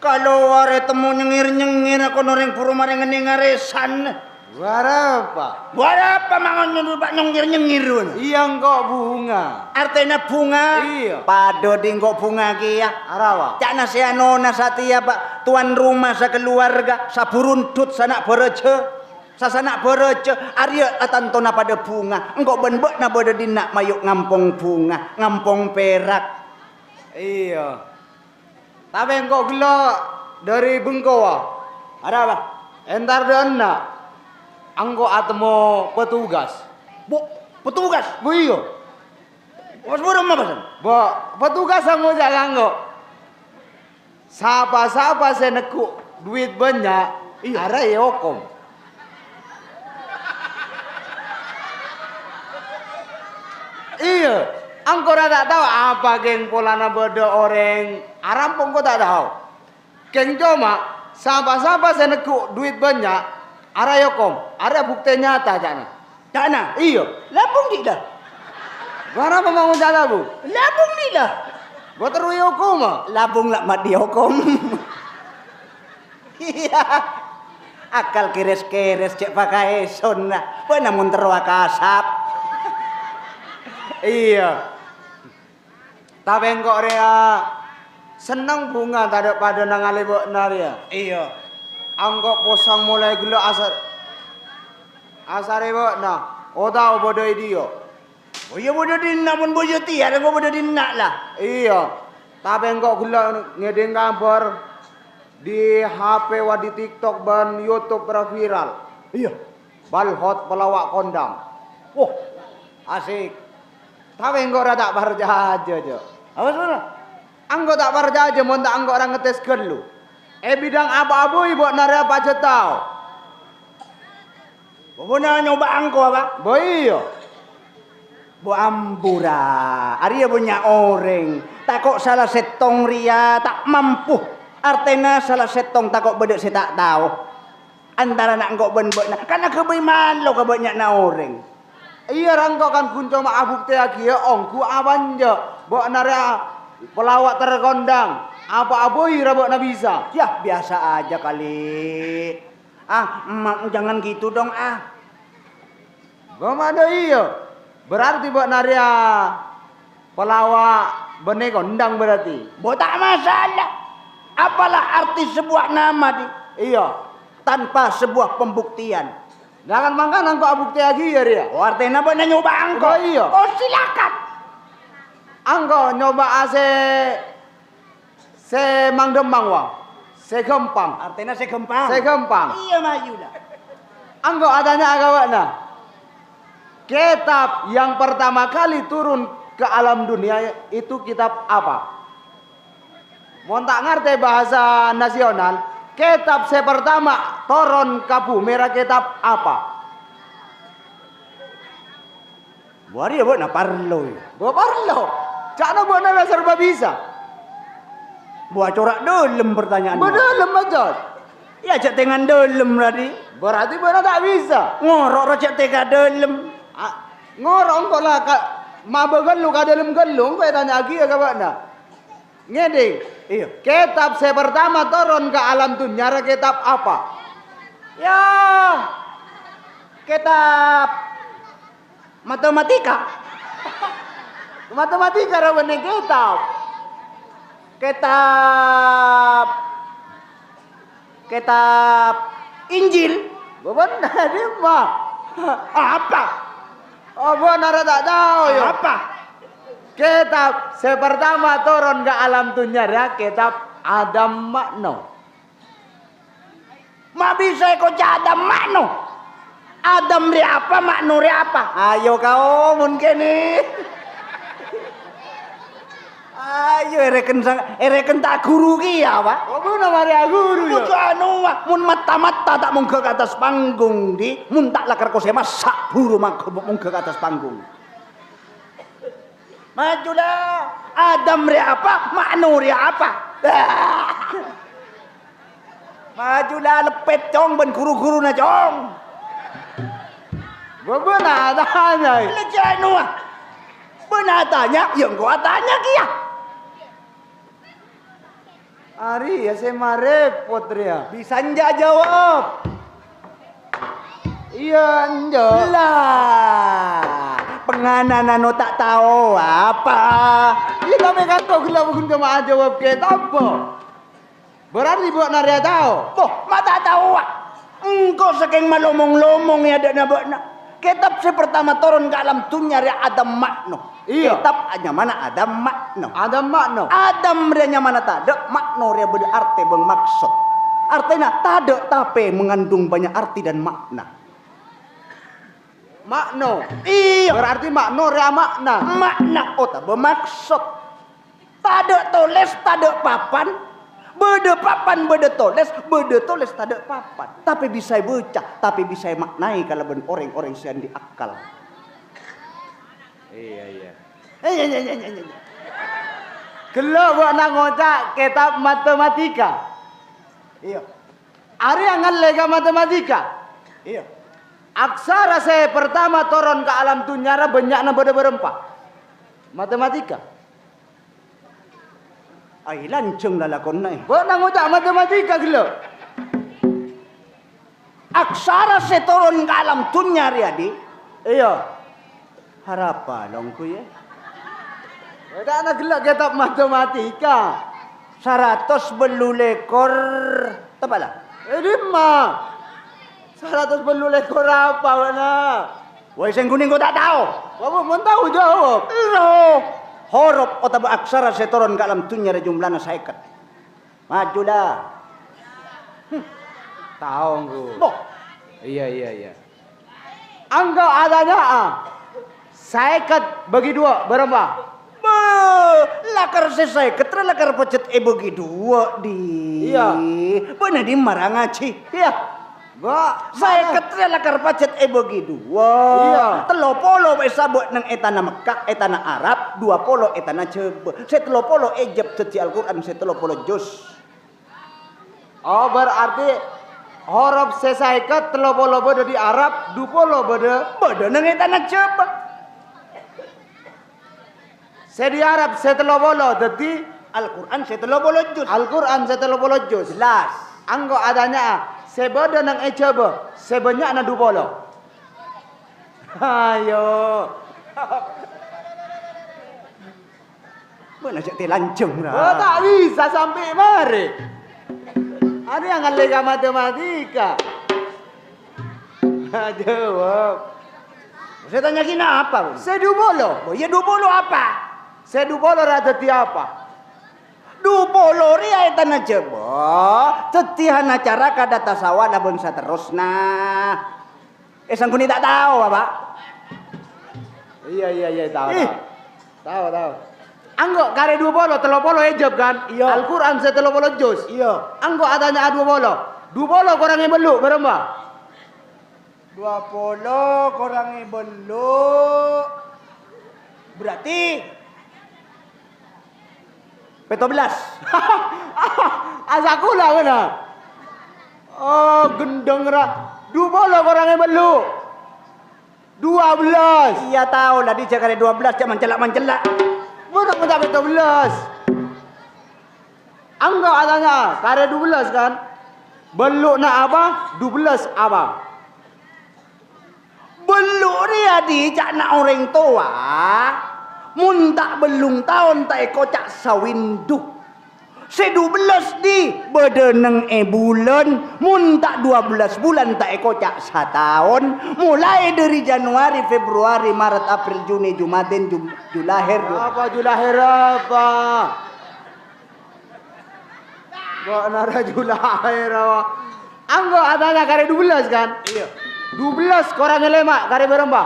Kalau are temu nyengir-nyengir aku noreng puro mareng ngene ngaresan. Berapa? Berapa mangan nyuruh nyengir-nyengir. Iya kok bunga. Artinya bunga. Iya. Pado di kok bunga ki ya. Arawa. Cak nasi anona satia Pak, tuan rumah sakeluarga, saburuntut sanak bereje. Sasanak bereje, Arya atantona pada bunga. Engkau benbek na pada dinak mayuk ngampong bunga, ngampong perak. Iya. Tapi engkau gila dari Bengkoa. Ada apa? Entar dan nak. Engkau atmo petugas. Bu, petugas. Bu iyo. Mas burung apa san? Bu, petugas anggo jangan engkau. Siapa-siapa saya neku duit banyak, ada ya hukum. Iya. Angkor tak tahu apa geng polana bodoh orang Arampong kau tak tahu. Geng cuma siapa-siapa saya neku duit banyak, ada yokom, ada bukti nyata jana. Jana? Iyo. Labung di dah. Mana memang jana bu? Labung di dah. Gua terus yokom ah. Labung lah mat dihukum. Iya. Akal keres-keres cek pakai sona. Pernah mun terwak asap. Iya. Tapi engkau rea senang bunga tak pada nangali bok naria. Iya. Angkok posang mulai gelo asar bok nah. Oda bodoh dia. Oh iya bodoh dinak pun bodoh tiada kau bodoh dinak lah. Iya. Tapi engkau gelo ngedeng kabar di HP wa di TikTok ban YouTube viral. Iya. Balhot pelawak kondang. Wah, asik. Tapi engkau ora tak barja aja. Apa saudara? Anggo tak barja aja mau tak anggo orang ngetes gelu. Bidang apa-apa ibu nara apa aja tahu. Bawa nyoba angko apa? Bo iyo. Bu ambura. Arya punya orang. Tak kok salah setong ria tak mampu. Artena salah setong tak kok bedek saya tak tahu. Antara nak engkau ben-ben nak. Karena kebiman lo kebanyak na orang. Iya rangkau kan kunco mak bukti lagi ya ongku abanja. Bo nara pelawak terkondang. Apa-apa ira bo na bisa. Ya biasa aja kali. Ah, emak jangan gitu dong ah. Gimana iya? Berarti bo naria pelawak benih kondang berarti. Bo tak masalah. Apalah arti sebuah nama di? Iya. Tanpa sebuah pembuktian. Jangan makan angkau bukti lagi ya Ria. Oh, artinya apa nyoba angko? Oh iya. Oh silakan. Angkau nyoba se mang demang wah. Se gempang. Artinya saya gempang. Se gempang. Iya maju lah. Angkau adanya agak na. Kitab yang pertama kali turun ke alam dunia itu kitab apa? Mau tak ngerti bahasa nasional. Kitab saya pertama turun ke bumi kitab apa? Buari ya buat na parlo. Buat parlo. Cakna buat na serba bisa. Buat corak dalam pertanyaan. Dalam aja. Ya cak tengan dalam tadi. Berarti buat tak bisa. Ngorok rocak tega dalam. Ngorok kok lah kak. Mabagan lu ka dalam gelung. Kau tanya lagi ya kawan na. Ngeding. Iya. Kitab saya pertama turun ke alam dunia kitab apa? Ya. Kitab matematika. Matematika rawan kitab. Kitab Injil. Benar dia mah. Apa? Oh, benar tak tahu ya. Apa? Kitab saya pertama turun ke alam dunia kitab Adam Makno. Mak bisa ikut Adam Makno. Adam ri apa, Makno ri apa? Ayo kau mungkin nih. Ayo ereken tak guru ki ya, Pak. Oh, benar Maria guru ya. Itu anu mun mata-mata tak mungke ke atas panggung di, mun tak lakar kose masak buru mungke ke atas panggung. Majulah. Adam ri apa, Makno ri apa? Majulah lepet cong ben guru-guru na cong. Benar tanya. Lejanu ah. Benar tanya, yang gua tanya kia. Ari ya saya mah repot ya. Bisa nja jawab. Iya njo. Lah, penganan anu tak tahu apa. Iya tapi kan kau gila mungkin cuma jawab kita apa? Berarti buat naria tahu. Boh, mata tahu. Engkau saking malomong-lomong ya ada nabakna. Kitab si pertama turun ke alam dunia ya Adam makno. Iya. Kitab hanya mana Adam makno. Ada makna. Adam dia mana tak makno dia berarti bermaksud. Artinya tak tapi mengandung banyak arti dan makna. Makna. Iya. Berarti makna ria makna. Makna tak bermaksud. Tak tulis, tak papan. Beda papan, beda tulis tak ada papan. Tapi bisa baca, tapi bisa maknai kalau ben orang-orang yang diakal. Iya. Iya. Gelo buat nang ngocak kitab matematika. Iya. Ari yang lega matematika. Iya. Aksara saya pertama turun ke alam dunia banyaknya berempat. Matematika. Ay lanceng lalakon na eh. Buat nang ngocak matematika gelo. Aksara setoron ke alam dunia riadi. Iya. Harapa long kuya. Ada anak gelo kitab matematika. 100 belulekor tapala. Lima. 100 lekor apa wana? Woi sing kuning ko tak tahu. Kamu mau tahu jawab? Lo huruf atau aksara setoron ke alam dunia jumlahnya 50. Maju dah. Tahu aku. Boh. Iya. Angka adanya saikat bagi dua berapa? Lakar selesai ketra lakar pecet bagi dua di. Iya. Benar di marangaci. Iya. Saya ketra lakar pecet bagi dua. Iya. 30 sabut nang etana Mekah, etana Arab, 20 etana Jeba. 30 Egypt seti Al-Qur'an 30 juz. Oh berarti huruf sesaikat 30 beda di Arab, 20 beda nang etana Jeba. saya di Arab 30 jadi Al-Qur'an 30 juz. Al-Qur'an 30 juz. Jelas. Anggo adanya sebeda nang ejaba, sebanyak na 20. Ayo. Benar cek lanceng Oh, lah. tak bisa sampai mari. Ada yang lega matematika. Jawab. Saya tanya kina apa? Saya 20. Oh, ya 20 apa? Saya 20 rada tiapa. 20 ria etana Jeba. Tetihan acara kada tasawa labon saterusna. Sang kuni tak tahu apa? Iya tahu. Ih. Tahu. Anggo kare 20 30 ejab kan? Iya. Al-Qur'an 30 juz. Iya. Anggo adanya 20. 20 kurangnya beluk berapa? 20 kurangi belu. Berarti 17. Asakula mana? Oh, gendeng ra. 20 kurangnya beluk. 12. Iya tahu lah di cakare 12 cak mencelak. Mana mau sampai 12? Anggap adanya kare 12 kan? Beluk nak apa? 12 apa? Belum dia di cak nak orang tua. Mun tak belum tahun tak kocak sawindu. 12 di bedeneng bulan. Mun tak 12 bulan tak kocak setahun. Mulai dari Januari, Februari, Maret, April, Juni, Jumadin, Julahir. Apa julahir apa? Kok nara julahir apa? Anggap adanya kare 12 kan? Iya. 12 korangnya lemak kare berapa?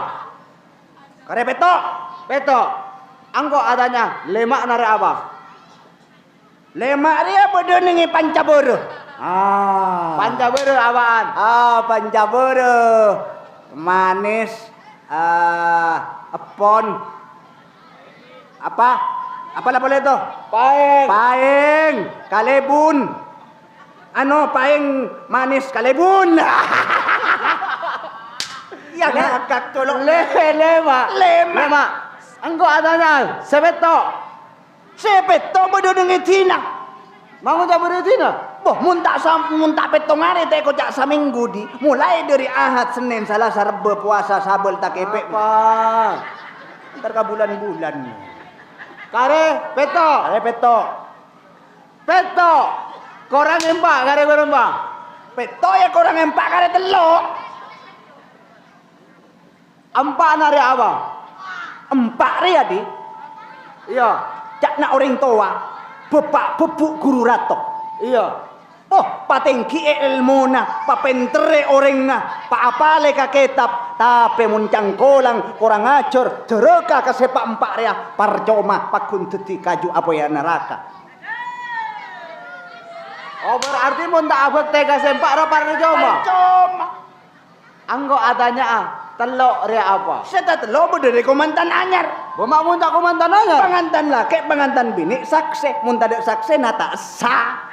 Kare petok. Peto. Angko adanya lemak nare apa? Lemak dia bedeneng pancaboro. Pancabere apaan? Pancaboro. Manis. Epon. Apa? Apa lah boleh tuh? Paeng. Kalebun. Paeng manis kalebun. Ya ngakak tolong. Lemak. Angko adanya sepeto. Sepeto bedeneng tina. Mangun tak beretina. Boh, mun tak petong hari teh ko cak saminggu di. Mulai dari Ahad, Senin, Selasa, Rebo, puasa, Sabel, tak kepek. Apa? Ntar ka bulan-bulan. Kare peto. Are peto. Peto. Korang empat kare berembang. Peto ya korang empat kare telok. Empat nari apa? Empat ria di. Iya. Cak nak orang tua. Bapak bebuk guru ratok. Iya. Oh, patengki ilmuna, papentere orangna, pa apale ka kitab, tapi muncang kolang, kurang acur, jereka ka sepak empat ria, parcoma, pakun teti kaju apa ya neraka. Oh berarti mun tak abek tega sempak ro parcoma. Parcoma. Anggo adanya telok ria apa? Seta telo dari komandan anyar. Bamak mun tak komandan aja. Pengantan laki, pengantan bini, sakse, mun tak ada sakse nata sah.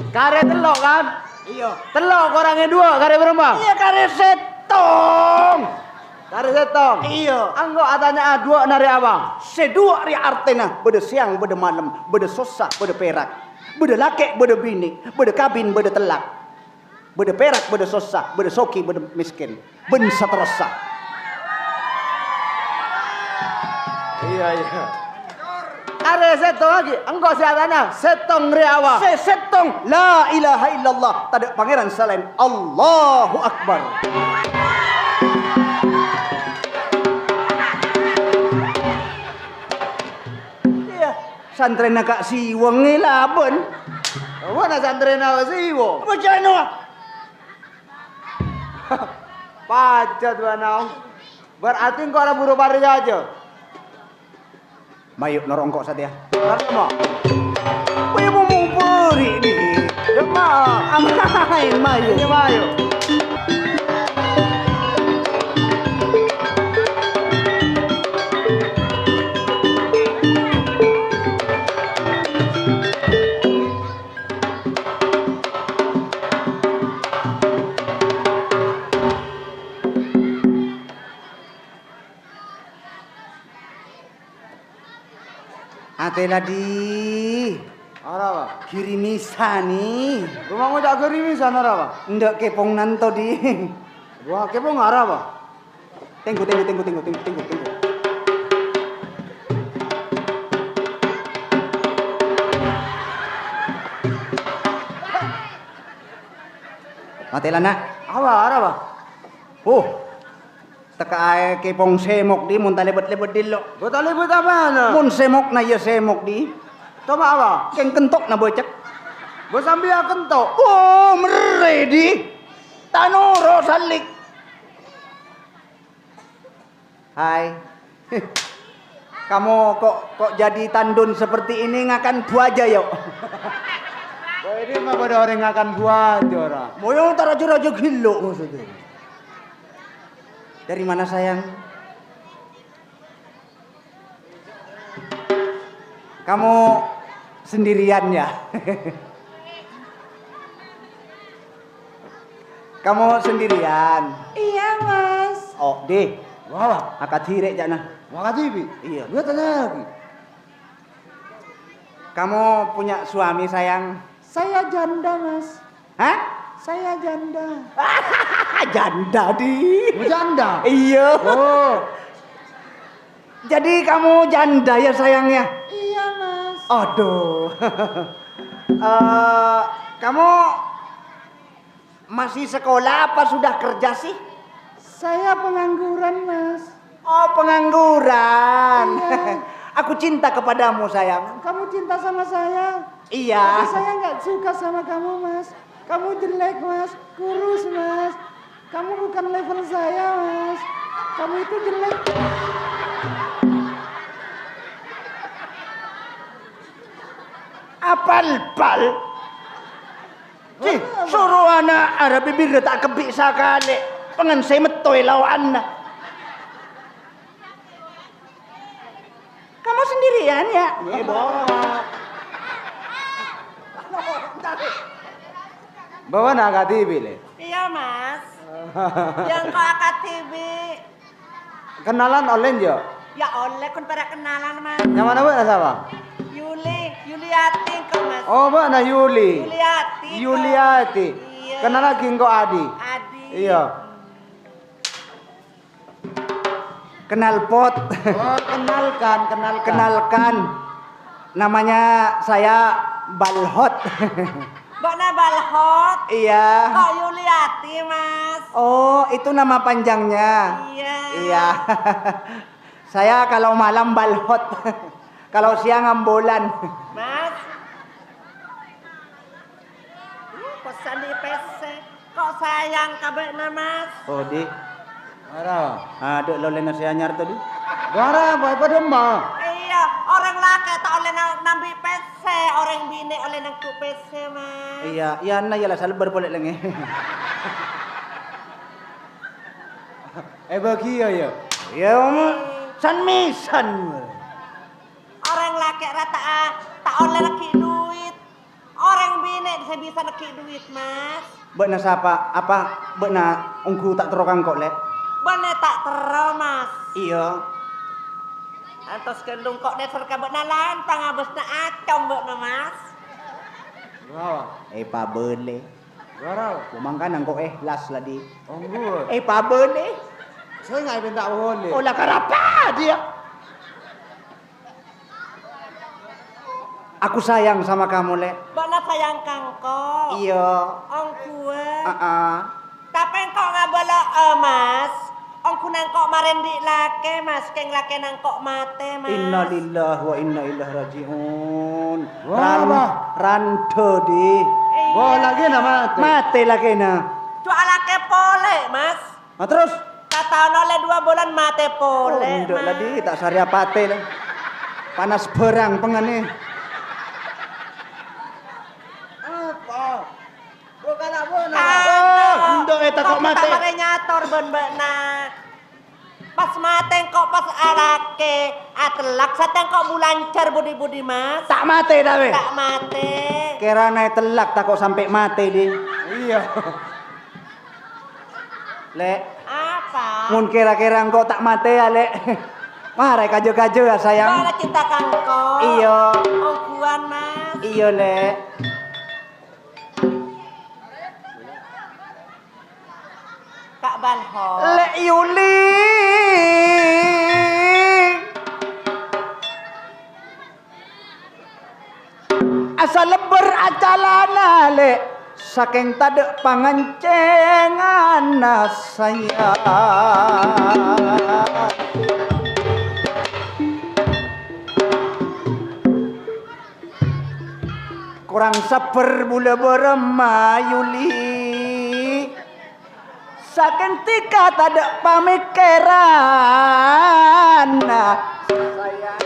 Kare telok kan? Iya. Telok orangnya dua, kare berembang. Iya kare setong. Kare setong. Iya. Anggo adanya dua nari abang. Sedua ria artena, beda siang, beda malam, beda sosa, beda perak. Beda laki, beda bini, beda kabin, beda telak. Beda perak, beda sosa, beda soki, beda miskin. Ben seterusnya. Iya iya. Kare setong lagi. Anggo si adanya setong ria abang. Setong, la ilaha illallah. Tak ada pangeran selain Allahu Akbar. Iya, santren kak siweng laban. Mana santri nawa siwo? Baca no. Pacat banau. Berarti kau ada buru pari aja. Mayuk norongkok saja. Karena Punya bumbu peri ni. Jemaah. Amai mayuk. Ini mayu. Atela di Araba. kirimisani. Rumah mau tak kerimi sana araba. Ndak kepong nanto di. Wah kepo araba. Tengku. Atela nak. Apa araba? Oh. Teka ay kepong semok di mun talebet-lebet dilo. Betul ibu tak mana? Mun semok na ya semok di. Coba apa? Keng kentok na bocek. Bos ambil kentok. Oh, meredi. Tanoro salik. Hai. Kamu kok jadi tandun seperti ini ngakan buaja yuk. Oh ini mah pada orang akan buat orang. Moyo tarajo-rajo gilo maksudnya. Dari mana sayang? Kamu sendirian ya? Kamu sendirian? Iya mas. Oh, deh. Wah, Akad hirek jana. makasih bi. Iya. Gue tanya lagi. Kamu punya suami sayang? Saya janda mas. Hah? Saya janda. Janda di. Bercanda. Iya. Oh, Jadi kamu janda ya sayangnya? Iya mas. Aduh. Kamu masih sekolah apa sudah kerja sih? Saya pengangguran mas. Oh, pengangguran. Iya. Aku cinta kepadamu sayang. Kamu cinta sama saya. Iya. Tapi saya nggak suka sama kamu mas. Kamu jelek mas, kurus mas. Kamu bukan level saya mas. Kamu itu jelek. Apal-pal. Cih, suruh anak Arab bibir tak kebik sakali. Pengen saya metoy lawan. Kamu sendirian ya? Iya, bawa nak kat TV le. Iya mas. Yang kau angkat TV. Kenalan oleh jo. Ya oleh kon pada kenalan mas. Yang mana bu siapa? Yuliati kok mas. Oh bu nah Yuli. Yuliati. kok. Yuliati. Iya. Kenal lagi engkau Adi. Adi. Iya. Kenal pot. Oh, kenalkan. Kenalkan. Namanya saya Balhot. Mbak Balhot. Iya. Kok Yuliati mas. Oh, itu nama panjangnya. Iya. Iya. Saya kalau malam Balhot. Kalau siang ambulan. Mas. Pesan di PC. Kok sayang kabehna mas. Oh, di. Ada. Ada lo lena si anyar tadi. Gara apa demah? Iya, orang laki tak oleh nambi PC, orang bini oleh nangku PC mas. Iya, iya na yalah salbar boleh lengi. Bagi ya. Ya, san misan. Orang laki rata tak oleh laki duit. Orang bini saya bisa laki duit mas. Bena siapa? Apa? Bena ungku tak terokang kok le? Bene tak tero mas. Iya. Antos kendung kok dasar kabut nalan pangabus na acong mbak na mas. Gara. Pa bele. Gara. Kumangkan kok las ladi. Oh good. Pa bele. Saya nggak minta boleh. Olah karapa dia. Aku sayang sama kamu le. Mbak na sayang kangko. Iya. Ong kue. Tapi engkau nggak boleh mas. Ong kunang kok marendi lake mas. Keng lake nang kok mate mas. Inna lillahi wa inna ilaihi rajiun. Wah, Ranto di. Gua lagi nama. Mate lagi na. Cua lake pole mas. Terus? Kata oleh 2 bulan mate pole Nduk mas. ladi tak sarya pate le. Panas berang pengane. Apa? Bukan apa Nduk eta kok mate. Tak mare nyator ben na. Pas mate kok pas alake. Atelak sateng kok bulancar budi-budi mas. Tak mate dah we. Tak mate. Kerana telak tak kok sampai mate di. Iya. Le, Apa? mun kira-kira engkau tak mate ya le. Mare kajo-kajo ya sayang. Bala cinta kangko. Iya. Ongkuan mas. Iya le. Kak Balho. Le Yuli. Asal leber acalana le. Saking tade pangancengan saya. Kurang sabar bula beramayuli. Saking tika tada pamikiran saya.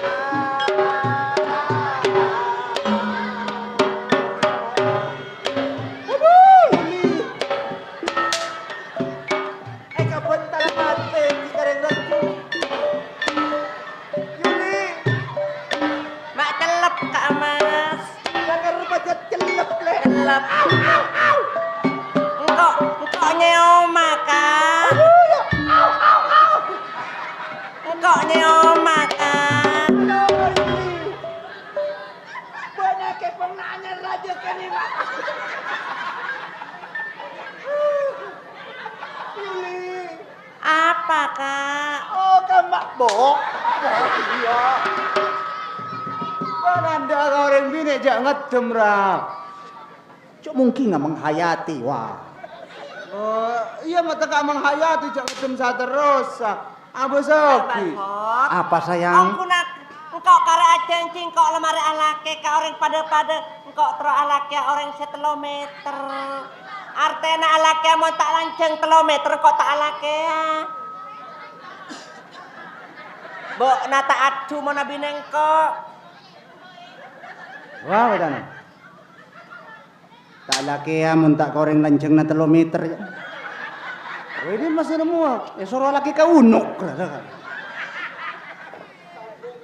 Kapuntal mati sekarang lagi. Yuli, Mak celep Kak Mas. jangan rupanya celep le. Celep. Engkok nyeoma kan. Engkok nyeoma kan. Banyak penanya raja kan ini. Yuli. Apa Kak? Oh, kambak bok. Iya. Anda orang bini jak ngedem ra. Cuk mungkin nggak menghayati, wah. Oh, iya mata kak menghayati jak ngedem sa terus. Abu soki. Balhot. Apa sayang? Engkau kare acencing kok lemari alake ka orang pada engkau tero alake orang 1 kilometer. Artena alake mau tak lanceng kilometer kok tak alake ya. Bok nata adu mau nabi nengko. Wah, wedana. Tak laki ya mun tak koreng lanceng na 3 meter ya. Oh, ini masih nemu. Ya suruh laki ka unuk.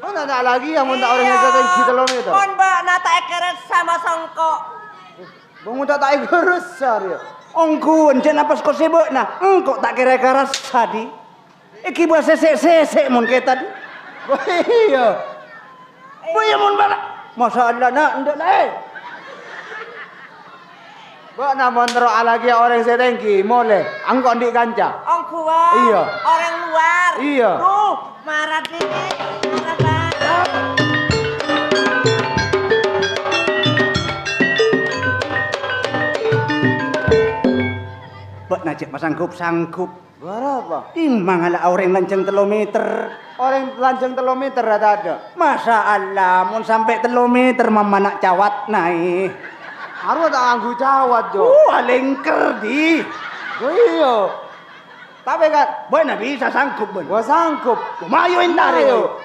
Oh, nggak lagi yang mau tak orang yang kata kilometer. Mon mbak nata ekeret sama songko. Bangun tak tak besar ya. Ongku encen apa kau sibuk nah. Engkau tak kira keras tadi. Iki buat sesek-sesek mun kita. Iya. Boya mun bala. Masalah nak ndak lah. Mbak namun terus lagi orang setengki, boleh. Angkot di kanca. Ong gua. Iya. Orang luar. Iya. Duh, marah dikit. Marah banget. Bak najak sanggup. Berapa? Imang ala orang lanceng 3 meter. Orang lanceng 3 meter ada. Masa Allah, mun sampai 3 meter mama nak cawat naik. Harus tak anggu cawat jo. Alengker di. Iya. Tapi kan, Boy na bisa sanggup boy. gua sanggup. Mayo intari yo.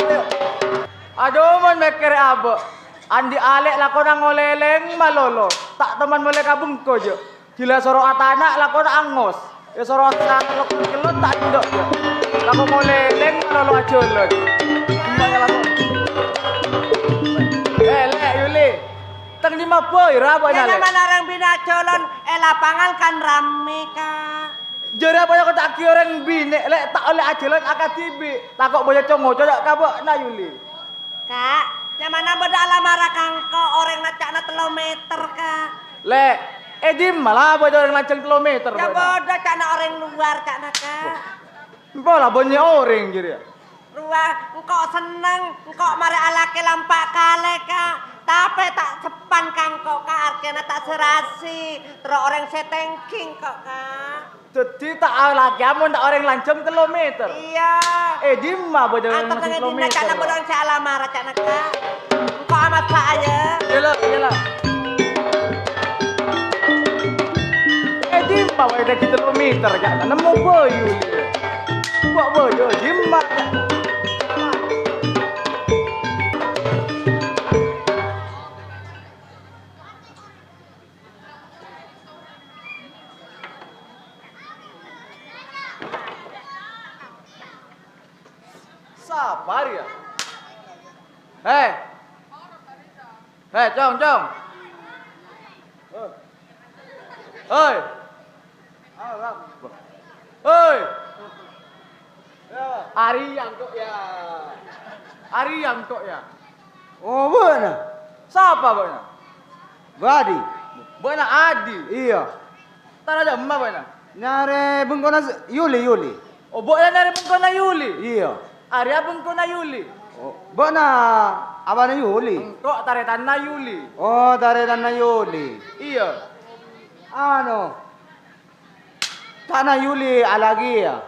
Aduh man mikir apa? Andi alek lakon ngoleleng malolo. Tak teman mulai kabung ko jo. Gila soro atana lakon angos. Ya soro atana lakon kelot tak ndok jo. Lakon ngoleleng malolo ajolot. Mbaknya lakon. Le Yuli. Teng di mapoy ra apa Ya nyale. zaman orang bina colon, lapangan kan rame kak. Jare apa ya tak ki orang bine lek tak oleh ajelon akadibi. Takok boyo congo cocok kabok na Yuli. Kak, yang mana beda alamara kangko orang nacakna 3 meter kak. Lek Edim malah boyo orang lanceng kilometer. Ya bodoh cakna orang luar cakna kak. Bola bonye orang jadi. Luar, engkau seneng, engkau mari alake lampak kale kak. Tapi tak sepan kangko kak, arkena tak serasi. Terus orang setengking kok kak. Jadi tak lagi amun tak orang lanceng kilometer. Iya. Di mah boyo orang Antar lanceng dengan dina kilometer. cakna bodoh si alamara cakna kak. Engkau amat pak aja. Iyalah. Di mah boyo ada kilometer kan. Nemu boyo. Kok boyo di mah. Sabar ya. Hei, Cong. Hei. Hei. Arian kok ya. Oh, mana? Siapa bana? Badi. Bana Adi. Iya. Tar aja emak bana. Nyare bengkona Yuli. Oh, bana nari bengkona Yuli. Iya. Arya bengkona Yuli. Oh, bona apa na Yuli? Engkok taretan na Yuli. Oh, taretan na Yuli. Iya. Ano? Kana Yuli alagi ya.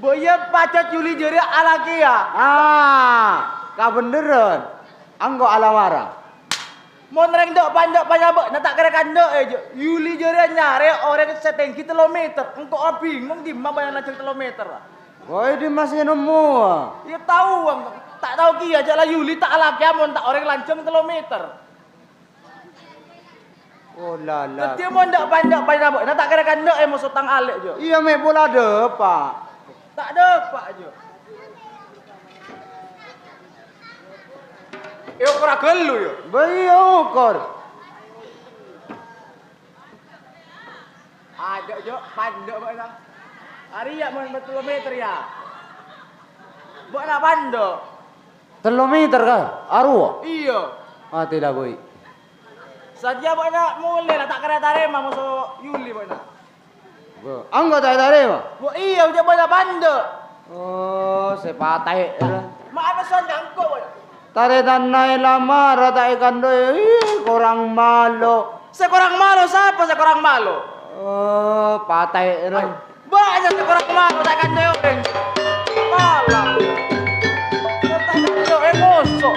Boya pacat Yuli jari alaki ya. Kabeneran. Anggo alamara. Mon reng dok pandok panyabok na tak kira kandok Yuli jari nyare orang setengki kilometer. Engkok bingung di mana bayang lanceng kilometer. Woi di masih nemu. Ya tahu tak tahu ki aja lah Yuli tak alaki mon tak orang lanceng kilometer. Oh lala. Dia mon dok pandok panyabok na tak kira kandok musuh tang alek jo. Iya me bola depak. Tak dapat jo. Yo kora gelu yo. Bayo kor. Ada jo pandok mana? Hari ya mon kilometer ya. Buat nak pandok. 3 meter kah? Aru. Iya. Tidak boy. Saja buat nak mulai lah tak kira tarema musuh Yuli buat nak. Anggo tak tarema. Buat iya udah buat nak pandok. Oh, sepatai. Maaf son jangkau buat. Taretan nai lama rata ikan doy. Korang malo. Sekorang malu siapa sekorang malu? Oh, patai. Banyak sekorang malu tak kan doy orang. Malam. Tak kan doy emosok.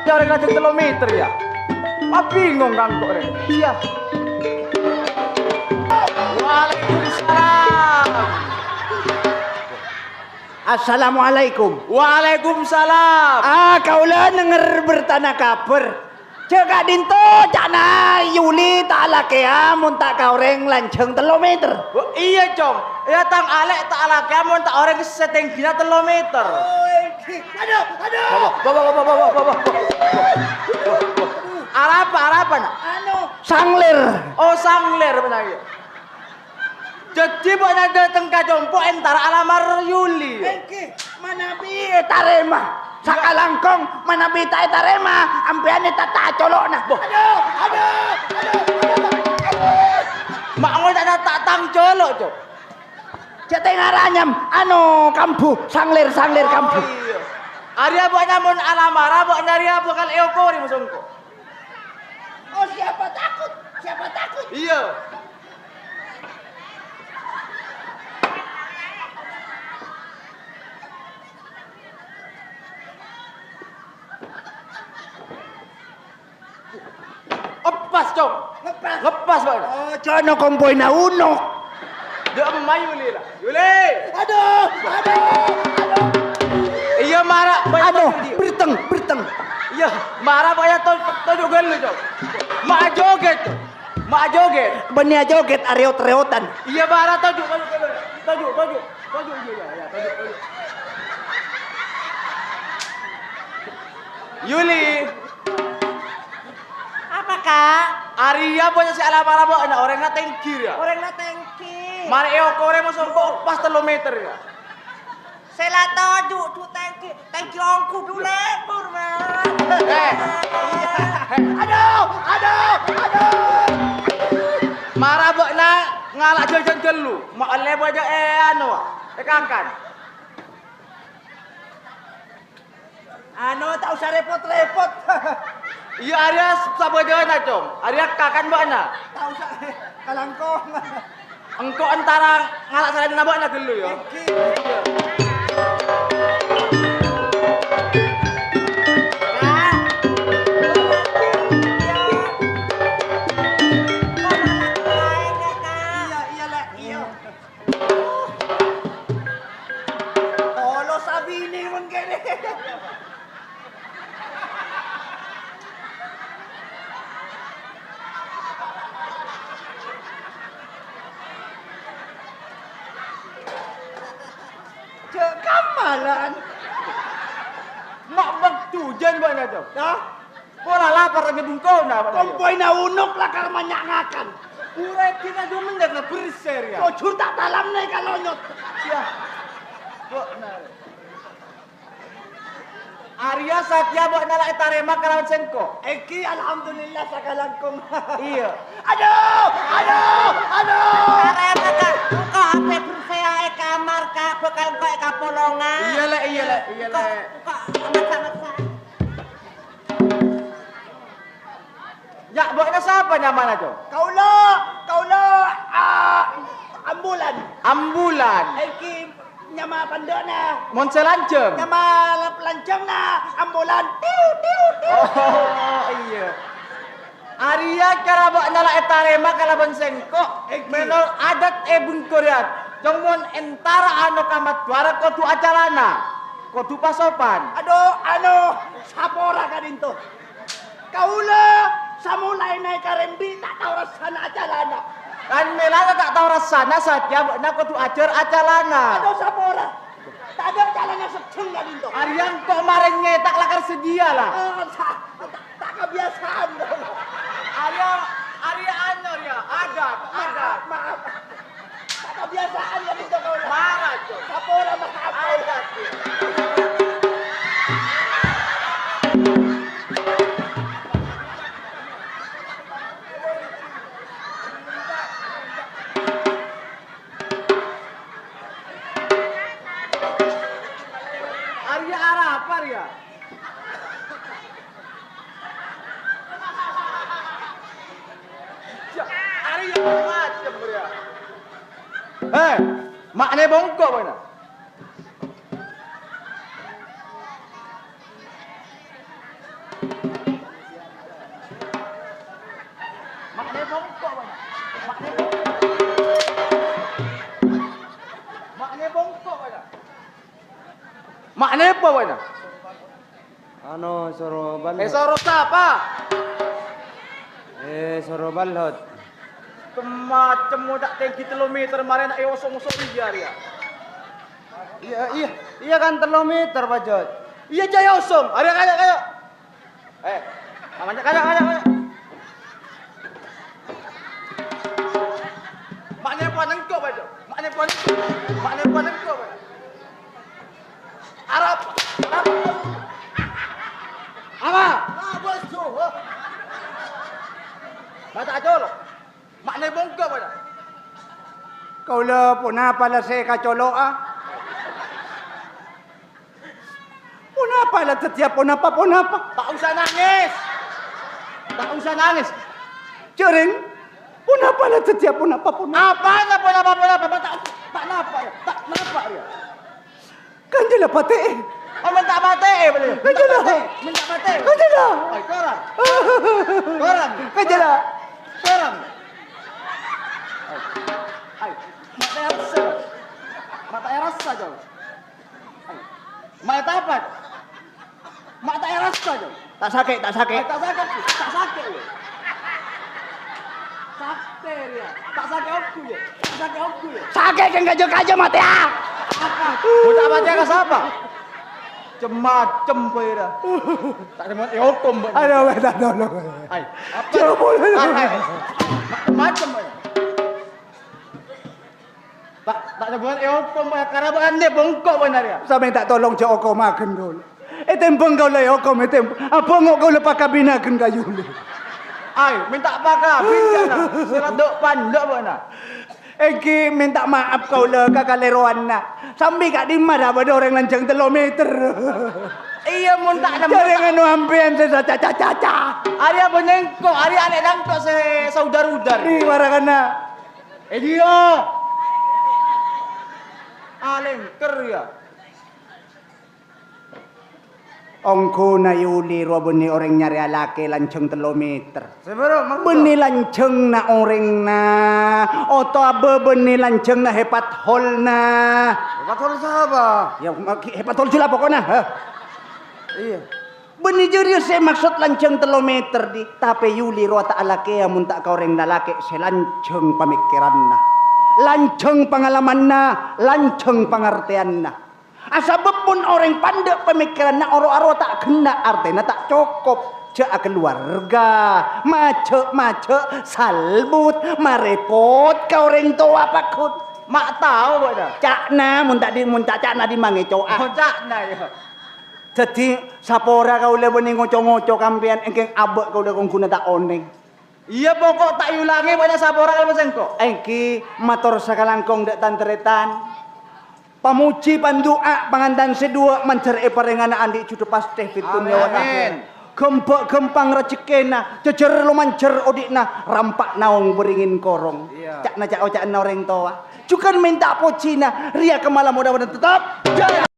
Dia orang ngajak kilometer ya. Apa bingung kan kok re? Iya. Waalaikumsalam. Assalamualaikum. Waalaikumsalam. Kaulah denger bertanah kabar. Cekak dinto cakna Yuli tak laki amun tak kau reng lanceng 3 meter. Oh, iya cong. Ya tang alek tak ala kamu tak orang setingginya 3 meter. Bawa. Arapa nak? Sanglir. Oh sangler benar ya. Jadi buat datang ke jompo entar alamar Yuli. Engki mana bi tarema. Sakalangkong mana bi ta tarema. Ampean eta ta colokna. Aduh. Mak ngoy tak tang colok, Cok. Cete ngaranyam anu kambu sanglir kambu. Iya. Arya buat namun alamara buat nyari apa kan eokori musungko. Oh siapa takut? Iya. Lepas, Cok. Lepas, Pak. Oh jono kompoy na unok. Dia emai Yuli lah. Yuli. Aduh. Iya marah banyak Anu dia. berteng. Iya, marah banyak tonjuk gelu, Cok. Mak joget, Cok. Mak joget. Benia joget areot-reotan. Iya marah tonjuk iya, ya, tonjuk. Yuli, Apa kak? Arya punya si alam-alam anak orang nggak tengkir ya. Orang na tangki. Mari kore mau sombong pas 3 meter ya. Sela toju tu tangki ongku dulu purma. Aduh. Marah bok na ngalak jajan gelu. Mak lebo aja anu. Kankan. Anu tak usah repot-repot. Iya Arya sabo jalan Cong. Arya kakan bok na. Tak usah kalangkong. Engkau antara ngalak salin nabok na gelu ya. Iya. Tolo sabi ini mun kene. Kamalan. Mak bang tujan bok na Cong. Dah, Pola lapar lagi bungkau na. kompoy na unok lah kar manyangakan. Urai kina 2 menit na berser ya. Kocur tak dalam nih kalau nyot. Sia. Bok na. Arya Satya bok na la etarema kalawan sengko. Eki alhamdulillah sakalangkong. Iya. Aduh. Karena kak, kok HP bersaya kamar kak, bakal kok kapolongan. Iya le. Kok masa-masa. Ya bok na siapa nyaman Cong? Kaulo ambulan. Ambulan. Eki nyama pandona. Monselanceng. Nyama lancang na ambulan. Tiu. Oh iya. Arya karabak nala etarema kalaban sengko. Menol adat bungkuriat. Jongmon entara ano kamat dwara kodu acarana. Kodu pasopan. Aduh, sapora ka dinto. Kaulo samulai naik karembi tak tahu rasana ajalana. Kan melana tak tahu rasana Satya na kodu ajar acalana. Aduh sapora. Tak ada jalannya seceng ka dinto. Arya kok mareng ngetak lakar sedia lah. Tak kebiasaan. Arya anyor ya, adat. Maaf. Tak kebiasaan ka dinto kaulo. Marah Cong. Sapora maaf. Adat. Arya arah apa Arya? Arya macam Arya. Makne bongkok mana? Makne bongkok mana? Makne bongkok mana? Makne apa mana? Ano, soro balhot. Soro siapa? Soro balhot. Kemacam mudak tinggi kilometer kemarin nak osong-osong dia ya. Iya kan 3 meter Pak Jod. Iya jaya osong. Ada kayak. Namanya kayak. Maknya apa nengkok Pak Jod? Mata colok. Maknanya bongkok pada. Kau le puna pala se kacolo ah. Puna pala setiap puna apa? Tak usah nangis. Tak usah nangis. Cering. Puna pala setiap puna apa? Apa? Tak napa ya. Tak napa ya. Kan jela pate. Oh minta mati boleh. Kan jela. Minta mati. Kan jela. Ay, koran. Koran. Kan jela. Koran. Ay, mata rasa. Mata rasa jauh. Ay, mata apa? Mata rasa jauh. Tak sakit. Tak sakit. Tak sakit. Sakit ya. Tak sakit aku ya. Tak sakit aku ya. Sakit kan kajo mati ah. Apa? Bocah mati ke siapa? Cemacem pera. Tak ada hukum. Aduh, tak tolong. Ay, apa? Jangan boleh. Macam mana? Tak ada buat hukum karena anda bongkok benar ya. Sampai tak tolong Joko makan kau. Tempeng kau lah Joko, apa ngok kau lepas kabinakan kayu le. Ay, minta apa kabin kan? Surat dok pandok mana? Eki minta maaf kau le kakaleroan na. Sampai kat di mana ada orang lancang kilometer. Iya mun tak ada. Jangan anu ampean saya caca. Arya bengkok, Arya anek nangkok se saudar-udar. Ni warakana. Dia. Alem ker ya. Ongko na yuli ro beni orang nyari alake lanceng kilometer. Sebelum Beni lanceng na orang na. Oto abe beni lanceng na hepat hol na. betul sahabat. Ya hepat hol sila pokoknya. Ha? Iya. Beni jeri saya maksud lanceng kilometer di. Tapi yuli ro ta alake amun tak ka orang lalaki selanceng pamikiran na. Lanceng pengalaman na, lanceng pengertian na. Asabab pun orang pandai pemikiran na oro-oro tak kena artinya tak cukup. Cek keluarga, macet salbut, marepot kau orang tua pakut. Mak tahu bodoh. Cakna mun tak cakna di mange coa. Oh cakna ya. Jadi sapora kau le beni ngoco-ngoco kampian engkeng abek kau le kong guna tak oneng. Iya pokok tak ulangi banyak sapora kalau sengko. Engki mator sakalangkong dek tanteretan. Pamuji pandua pangandan sedua mencari parengan andi cudu pasti fitun nyawa Amin. Gempek gempang rezekina jejer lo mancer odikna rampak naung beringin korong. Iya. Cakna orang tua. Juga minta pocina ria kemala mudah-mudahan tetap jaya.